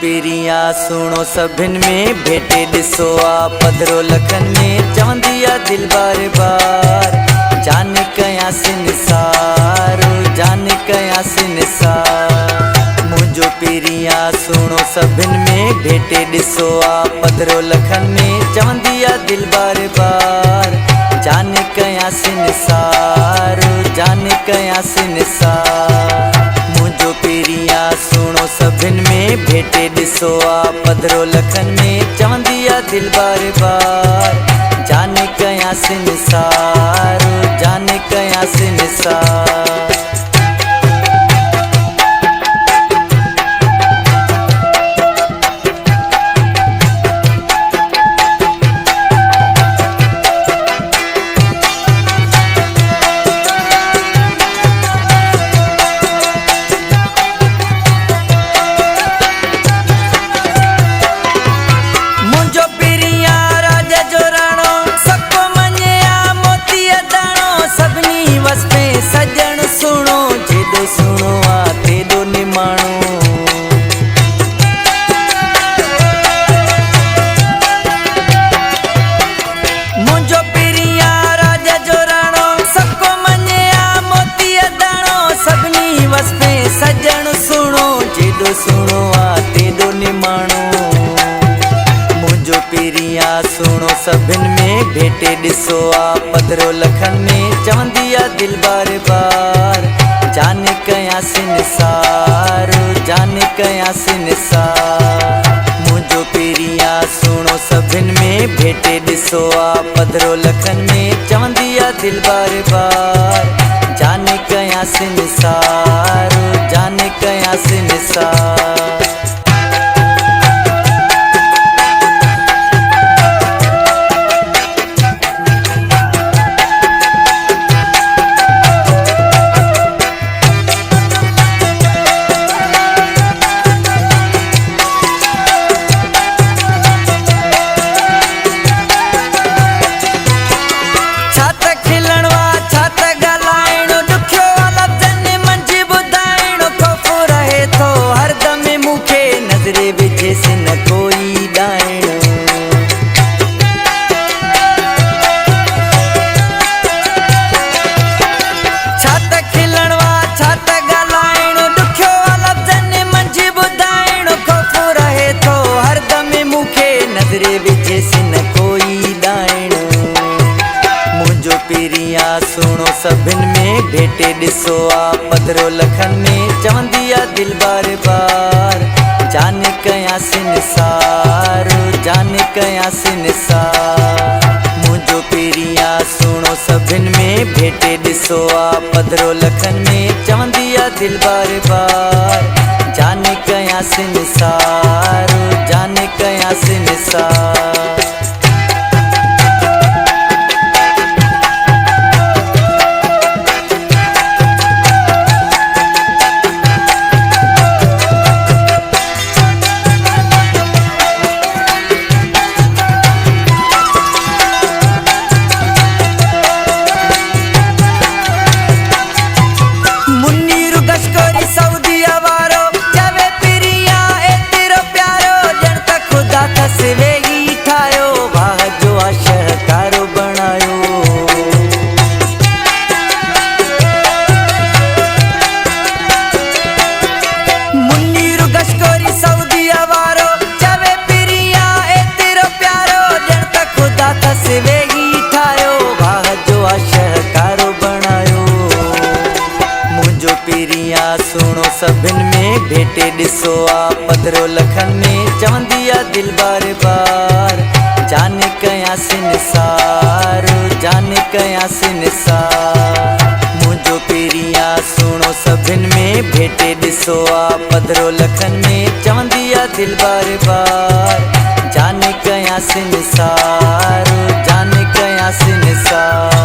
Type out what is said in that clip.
पीरिया सुनो सभिन में भेटे ॾिसो आ पधरो लखन में चवंदी आ दिल बार बार जान कयासीं निसार जान कयासीं निसार। मुझो पीरिया सुनो सभिन में भेटे ॾिसो आ पधरो लखन में चवंदी आ दिल बार बार जान कयासीं निसार जान कयासीं निसार। मुझो पीरिया सुनो सभिन में भेटे ॾिसो आ पधरो लखन में चवंदी आ दिल बार बार जान कयासीं निसार जान कयासीं निसार। सजन सुनो जेदो सुनो आ तेदो निमाणो। मुझो पीरिया राजा जो राणो सबको मने आ मोती दाणो सभनी वसपे सजन सुनो जेदो सुनो आ तेदो निमाणो। मुझो पीरिया सुनो सभिन में भेटे ॾिसो आ पधरो लखन में चवंदी आ दिल बार बार जान कयासीं निसार जान कयासीं निसार। मुझो पीरिया सुनो सभिन में भेटे ॾिसो आ पधरो लखन में चवंदी आ दिल बार बार जान कयासीं निसार जान कयासीं निसार। जैसे न कोई डायणो छात खिलणवा छात ॻाल्हाइणो ॾुखियो लफ़्ज़नि मंझि ॿुधाइणो ख़ौफ़ रहे थो हरदम मूंखे नज़रे विझेसि न कोई डायणो। मुझो पीरिया सुनो सभिन में भेटे ॾिसो आ पधरो लखन में चवंदी आ दिल बार बार जान कयासीं निसार जान कयासीं निसार। मुझो पीरिया सुनो सभिन में भेटे ॾिसो आ पधरो लखन में चवंदी आ दिल बार बार जान कयासीं निसार जान कयासीं निसार। सुनो सभिन में भेटे ॾिसो आ पधरो लखन में चवंदी आ दिल बार बार जान कयासीं निसार जान कयासीं निसार। मुझो पीरिया सुनो सभिन में भेटे ॾिसो आ पधरो लखन में चवंदी आ दिल बार बार जान कयासीं निसार जान कयासीं निसार।